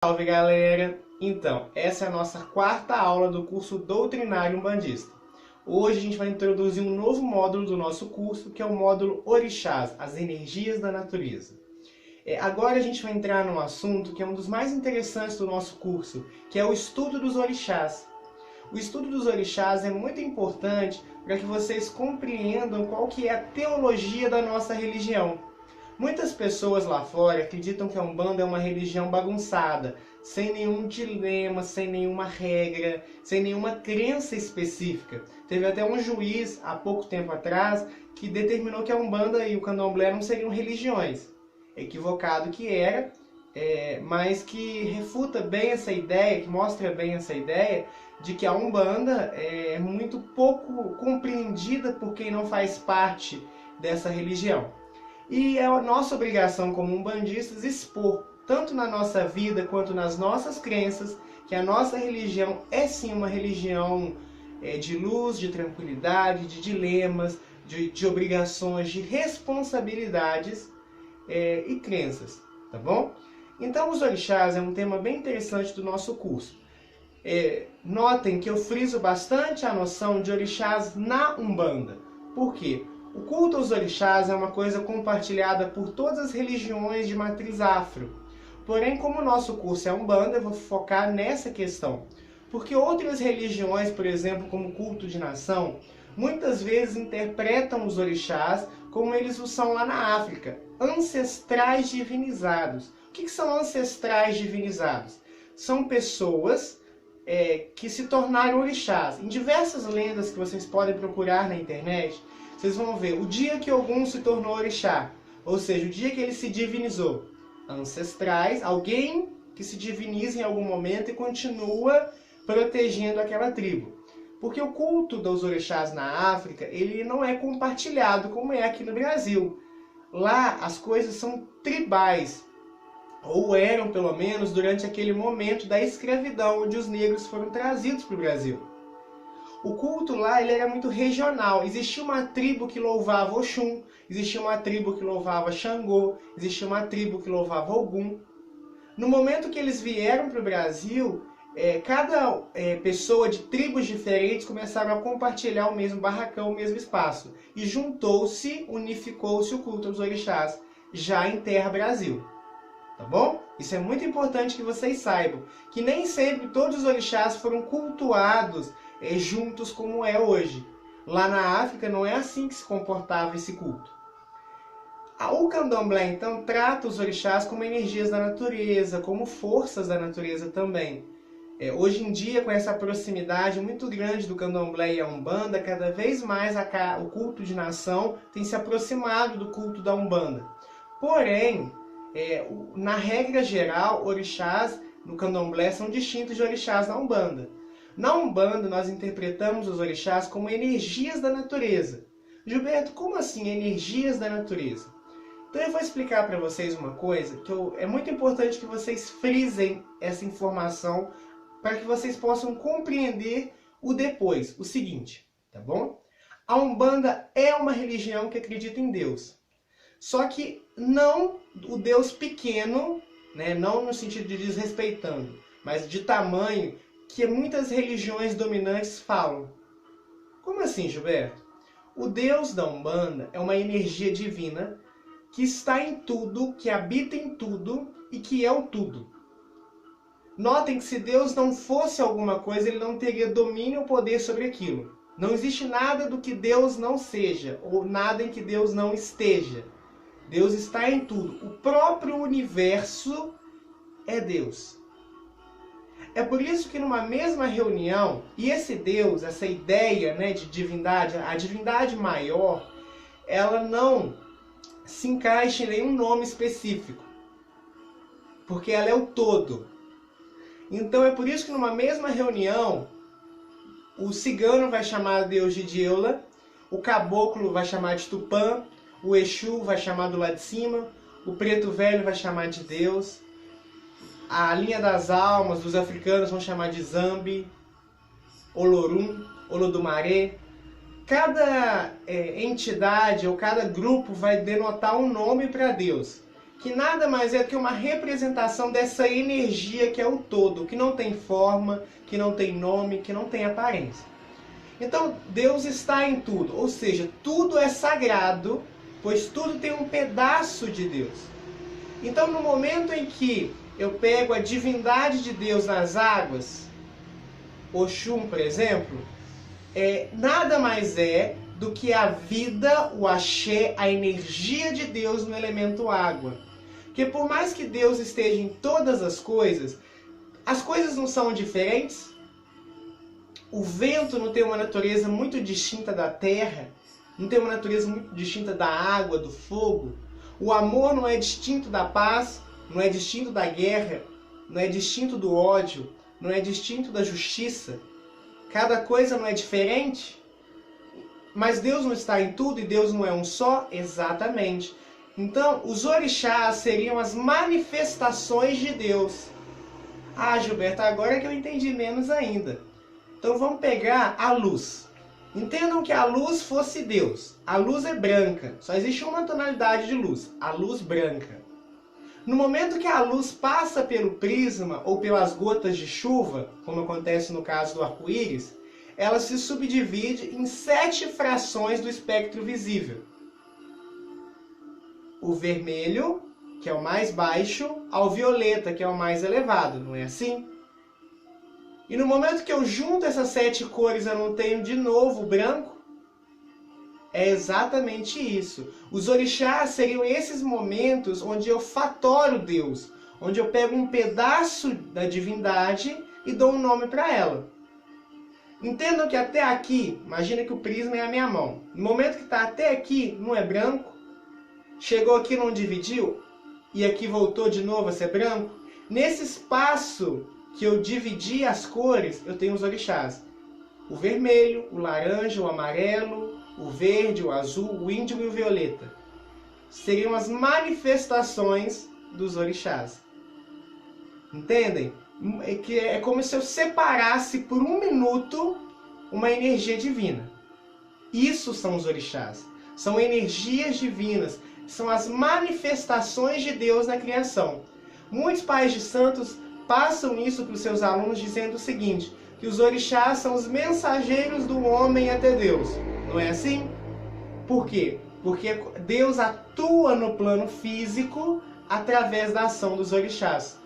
Salve galera! Então, essa é a nossa quarta aula do curso Doutrinário Umbandista. Hoje a gente vai introduzir um novo módulo do nosso curso, que é o módulo Orixás, as energias da natureza. Agora a gente vai entrar num assunto que é um dos mais interessantes do nosso curso, que é o estudo dos orixás. O estudo dos orixás é muito importante para que vocês compreendam qual que é a teologia da nossa religião. Muitas pessoas lá fora acreditam que a Umbanda é uma religião bagunçada, sem nenhum dilema, sem nenhuma regra, sem nenhuma crença específica. Teve até um juiz, há pouco tempo atrás, que determinou que a Umbanda e o Candomblé não seriam religiões. Equivocado que era, mas que refuta bem essa ideia, que mostra bem essa ideia, de que a Umbanda é muito pouco compreendida por quem não faz parte dessa religião. E é a nossa obrigação como umbandistas expor, tanto na nossa vida quanto nas nossas crenças, que a nossa religião é sim uma religião de luz, de tranquilidade, de dilemas, de obrigações, de responsabilidades e crenças, tá bom? Então os orixás é um tema bem interessante do nosso curso. Notem que eu friso bastante a noção de orixás na Umbanda. Por quê? O culto aos orixás é uma coisa compartilhada por todas as religiões de matriz afro. Porém, como o nosso curso é Umbanda, eu vou focar nessa questão. Porque outras religiões, por exemplo, como o culto de nação, muitas vezes interpretam os orixás como eles o são lá na África, ancestrais divinizados. O que são ancestrais divinizados? São pessoas que se tornaram orixás. Em diversas lendas que vocês podem procurar na internet, vocês vão ver o dia que Ogum se tornou orixá, ou seja, o dia que ele se divinizou. Ancestrais, alguém que se diviniza em algum momento e continua protegendo aquela tribo. Porque o culto dos orixás na África, ele não é compartilhado como é aqui no Brasil. Lá as coisas são tribais, ou eram pelo menos durante aquele momento da escravidão, onde os negros foram trazidos para o Brasil. O culto lá ele era muito regional. Existia uma tribo que louvava Oxum, existia uma tribo que louvava Xangô, existia uma tribo que louvava Ogum. No momento que eles vieram para o Brasil, cada pessoa de tribos diferentes começaram a compartilhar o mesmo barracão, o mesmo espaço. E juntou-se, unificou-se o culto aos orixás, já em terra Brasil. Tá bom? Isso é muito importante que vocês saibam, que nem sempre todos os orixás foram cultuados juntos como é hoje. Lá na África não é assim que se comportava esse culto. O Candomblé então trata os orixás como energias da natureza, como forças da natureza também. Hoje em dia, com essa proximidade muito grande do Candomblé e a Umbanda, cada vez mais o culto de nação tem se aproximado do culto da Umbanda. Porém, na regra geral, orixás no Candomblé são distintos de orixás na Umbanda. Na Umbanda, nós interpretamos os orixás como energias da natureza. Gilberto, como assim energias da natureza? Então eu vou explicar para vocês uma coisa que é muito importante que vocês frisem essa informação para que vocês possam compreender o depois, o seguinte, tá bom? A Umbanda é uma religião que acredita em Deus. Só que não o Deus pequeno, né? Não no sentido de desrespeitando, mas de tamanho que muitas religiões dominantes falam. Como assim, Gilberto? O Deus da Umbanda é uma energia divina que está em tudo, que habita em tudo e que é o tudo. Notem que se Deus não fosse alguma coisa, ele não teria domínio ou poder sobre aquilo. Não existe nada do que Deus não seja, ou nada em que Deus não esteja. Deus está em tudo. O próprio universo é Deus. É por isso que numa mesma reunião, e esse Deus, essa ideia, né, de divindade, a divindade maior, ela não se encaixa em nenhum nome específico. Porque ela é o todo. Então é por isso que numa mesma reunião, o cigano vai chamar Deus de Djeula, o caboclo vai chamar de Tupã, o Exu vai chamar do lado de cima, o preto velho vai chamar de Deus, a linha das almas dos africanos vão chamar de Zambi, Olorum, Olodumare. Cada entidade ou cada grupo vai denotar um nome para Deus. que nada mais é do que uma representação dessa energia que é o todo, que não tem forma, que não tem nome, que não tem aparência. Então, Deus está em tudo, ou seja, tudo é sagrado, pois tudo tem um pedaço de Deus. Então, no momento em que eu pego a divindade de Deus nas águas, Oxum, por exemplo, nada mais é do que a vida, o axé, a energia de Deus no elemento água. Porque por mais que Deus esteja em todas as coisas não são diferentes. O vento não tem uma natureza muito distinta da terra, não tem uma natureza muito distinta da água, do fogo. O amor não é distinto da paz, não é distinto da guerra, não é distinto do ódio, não é distinto da justiça. Cada coisa não é diferente. Mas Deus não está em tudo e Deus não é um só? Exatamente. Então, os orixás seriam as manifestações de Deus. Ah, Gilberto, agora é que eu entendi menos ainda. Então vamos pegar a luz. Entendam que a luz fosse Deus. A luz é branca. Só existe uma tonalidade de luz, a luz branca. No momento que a luz passa pelo prisma ou pelas gotas de chuva, como acontece no caso do arco-íris, ela se subdivide em 7 frações do espectro visível. O vermelho, que é o mais baixo, ao violeta, que é o mais elevado, não é assim? E no momento que eu junto essas 7 cores, eu não tenho de novo o branco? É exatamente isso. Os orixás seriam esses momentos onde eu fatoro Deus, onde eu pego um pedaço da divindade e dou um nome para ela. Entendam que até aqui, imagina que o prisma é a minha mão. No momento que está até aqui, não é branco. Chegou aqui, não dividiu, e aqui voltou de novo a ser branco. Nesse espaço que eu dividi as cores, eu tenho os orixás. O vermelho, o laranja, o amarelo, o verde, o azul, o índigo e o violeta. Seriam as manifestações dos orixás. Entendem? É como se eu separasse por um minuto uma energia divina. Isso são os orixás. São energias divinas. São as manifestações de Deus na criação. Muitos pais de santos passam isso para os seus alunos dizendo o seguinte, que os orixás são os mensageiros do homem até Deus. Não é assim? Por quê? Porque Deus atua no plano físico através da ação dos orixás.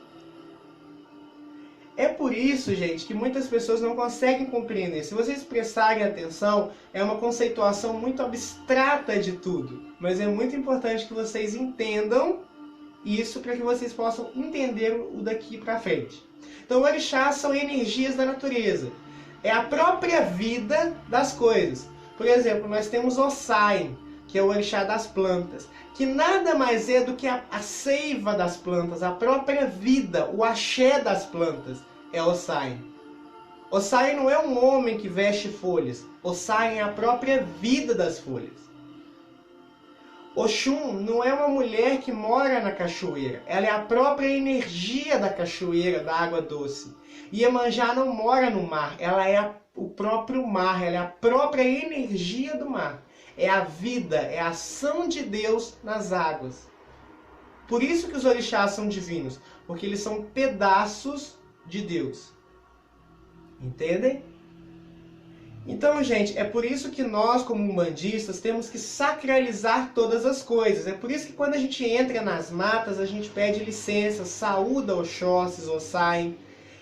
É por isso, gente, que muitas pessoas não conseguem compreender. Se vocês prestarem atenção, é uma conceituação muito abstrata de tudo. Mas é muito importante que vocês entendam isso para que vocês possam entender o daqui para frente. Então, orixás são energias da natureza. É a própria vida das coisas. Por exemplo, nós temos Osai, que é o orixá das plantas, que nada mais é do que a seiva das plantas, a própria vida, o axé das plantas, é Osai. Osai não é um homem que veste folhas, Osai é a própria vida das folhas. Oxum não é uma mulher que mora na cachoeira, ela é a própria energia da cachoeira, da água doce. Iemanjá não mora no mar, ela é o próprio mar, ela é a própria energia do mar. É a vida, é a ação de Deus nas águas. Por isso que os orixás são divinos, porque eles são pedaços de Deus. Entendem? Então, gente, é por isso que nós, como umbandistas, temos que sacralizar todas as coisas. É por isso que quando a gente entra nas matas, a gente pede licença, saúda Oxóssis, Osai.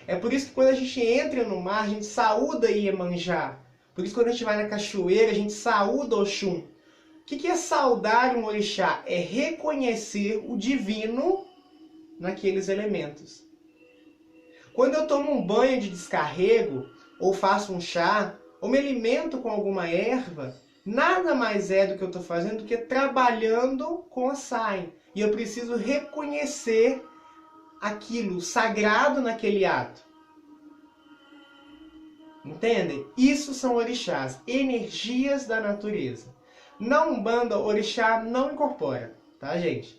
É por isso que quando a gente entra no mar, a gente saúda Iemanjá. Por isso, quando a gente vai na cachoeira, a gente saúda Oxum. O que é saudar um orixá? É reconhecer o divino naqueles elementos. Quando eu tomo um banho de descarrego, ou faço um chá, ou me alimento com alguma erva, nada mais é do que eu estou fazendo do que trabalhando com Osai. E eu preciso reconhecer aquilo sagrado naquele ato. Entendem? Isso são orixás, energias da natureza. Na Umbanda, orixá não incorpora, tá, gente?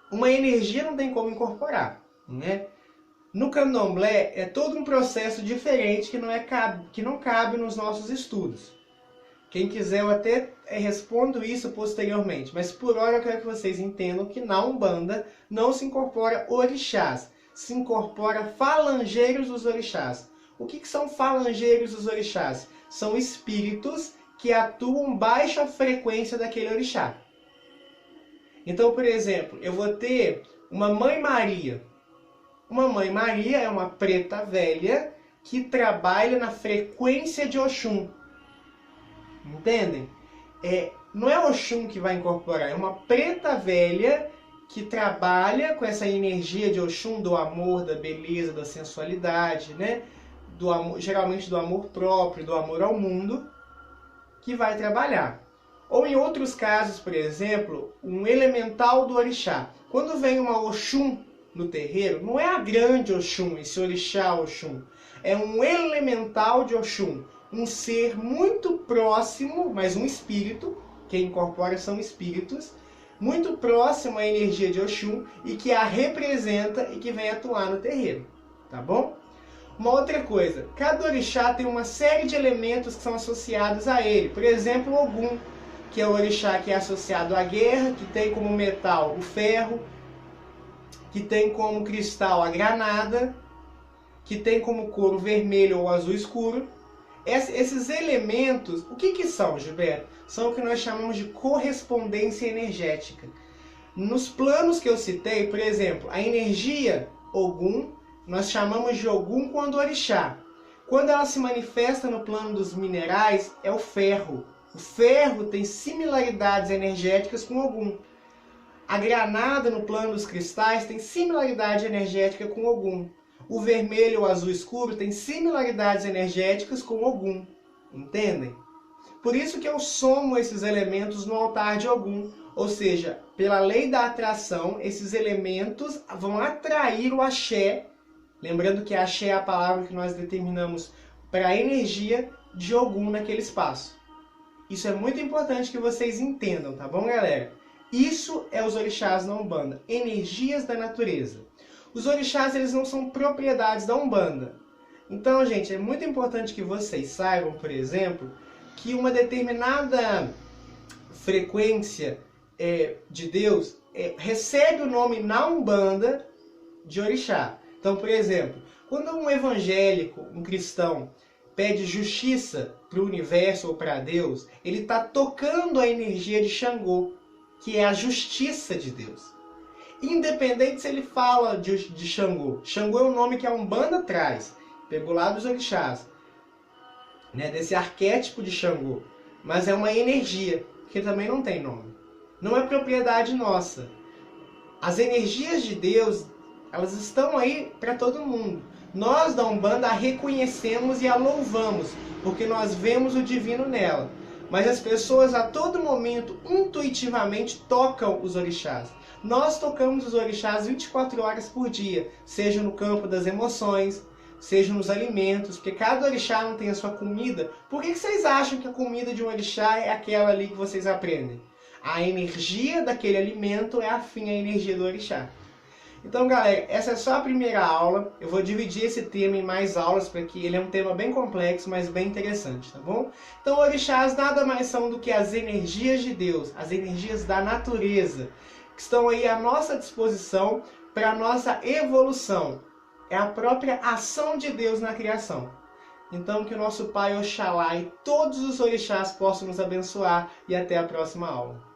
Uma energia não tem como incorporar, né? No Candomblé é todo um processo diferente que não cabe nos nossos estudos. Quem quiser eu até respondo isso posteriormente, mas por hora eu quero que vocês entendam que na Umbanda não se incorpora orixás, se incorpora falangeiros dos orixás. O que são falangeiros dos orixás? São espíritos que atuam baixa frequência daquele orixá. Então, por exemplo, eu vou ter uma Mãe Maria. Uma Mãe Maria é uma preta velha que trabalha na frequência de Oxum. Entendem? Não é Oxum que vai incorporar, é uma preta velha que trabalha com essa energia de Oxum, do amor, da beleza, da sensualidade, né? Do amor, geralmente do amor próprio, do amor ao mundo, que vai trabalhar. Ou em outros casos, por exemplo, um elemental do orixá. Quando vem uma Oxum no terreiro, não é a grande Oxum, esse orixá Oxum, é um elemental de Oxum, um ser muito próximo, mas um espírito, quem incorpora são espíritos, muito próximo à energia de Oxum e que a representa e que vem atuar no terreiro, tá bom? Uma outra coisa, cada orixá tem uma série de elementos que são associados a ele. Por exemplo, Ogum, que é o orixá que é associado à guerra, que tem como metal o ferro, que tem como cristal a granada, que tem como cor o vermelho ou azul escuro. Esses elementos, o que são, Gilberto? São o que nós chamamos de correspondência energética. Nos planos que eu citei, por exemplo, a energia Ogum, nós chamamos de Ogum quando orixá. Quando ela se manifesta no plano dos minerais, é o ferro. O ferro tem similaridades energéticas com Ogum. A granada no plano dos cristais tem similaridade energética com Ogum. O vermelho e o azul escuro tem similaridades energéticas com Ogum. Entendem? Por isso que eu somo esses elementos no altar de Ogum. Ou seja, pela lei da atração, esses elementos vão atrair o axé. Lembrando que axé é a palavra que nós determinamos para a energia de Ogum naquele espaço. Isso é muito importante que vocês entendam, tá bom, galera? Isso é os orixás na Umbanda, energias da natureza. Os orixás, eles não são propriedades da Umbanda. Então, gente, é muito importante que vocês saibam, por exemplo, que uma determinada frequência de Deus recebe o nome na Umbanda de orixá. Então, por exemplo, quando um evangélico, um cristão, pede justiça para o universo ou para Deus, ele está tocando a energia de Xangô, que é a justiça de Deus. Independente se ele fala de Xangô. Xangô é um nome que a Umbanda traz, pegou lá dos orixás, né, desse arquétipo de Xangô. Mas é uma energia, que também não tem nome. Não é propriedade nossa. As energias de Deus, elas estão aí para todo mundo. Nós da Umbanda a reconhecemos e a louvamos, porque nós vemos o divino nela. Mas as pessoas a todo momento, intuitivamente, tocam os orixás. Nós tocamos os orixás 24 horas por dia, seja no campo das emoções, seja nos alimentos, porque cada orixá não tem a sua comida. Por que vocês acham que a comida de um orixá é aquela ali que vocês aprendem? A energia daquele alimento é afim à energia do orixá. Então, galera, essa é só a primeira aula. Eu vou dividir esse tema em mais aulas, porque ele é um tema bem complexo, mas bem interessante, tá bom? Então, orixás nada mais são do que as energias de Deus, as energias da natureza, que estão aí à nossa disposição para a nossa evolução. É a própria ação de Deus na criação. Então, que o nosso Pai Oxalá e todos os orixás possam nos abençoar, e até a próxima aula.